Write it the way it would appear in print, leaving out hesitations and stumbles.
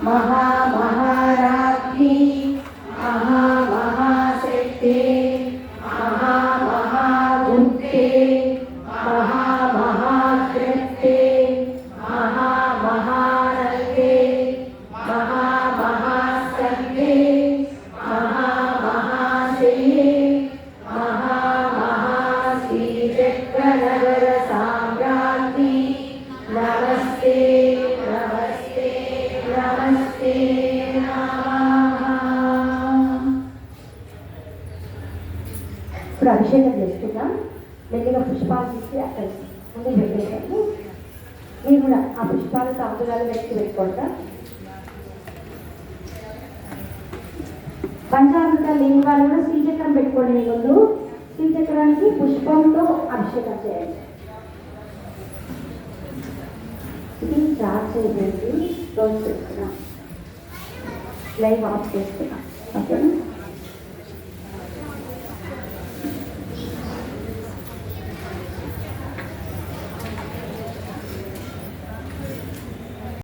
महामहाराज्ञी महामहाशक्ते महामहाभूते महामहाकृते महामहानन्दे महामहासत्ये महामहाशये महामहाश्रीचक्रनगर साम्राज्ञी नमस्ते नमस्ते नमस्ते नमः। ఇప్పుడు అభిషేకం చేస్తున్నాం. మెల్లిగా పుష్పాలు తీసి అక్కడ ముందు పెట్టేసాము. మీరు కూడా ఆ పుష్పాలు తాంబూలాలు వెనక్కి పెట్టుకుంటా. పంచామృత లేని వాళ్ళు కూడా శ్రీచక్రం పెట్టుకోండి. ముందు శ్రీచక్రానికి పుష్పంతో అభిషేకం చేయండి. ఇది చార్జ్ అయిపోయింది. క్లోజ్ చేస్తున్నాం. లైవ్ ఆఫ్ చేస్తున్నాం. ఓకేనా?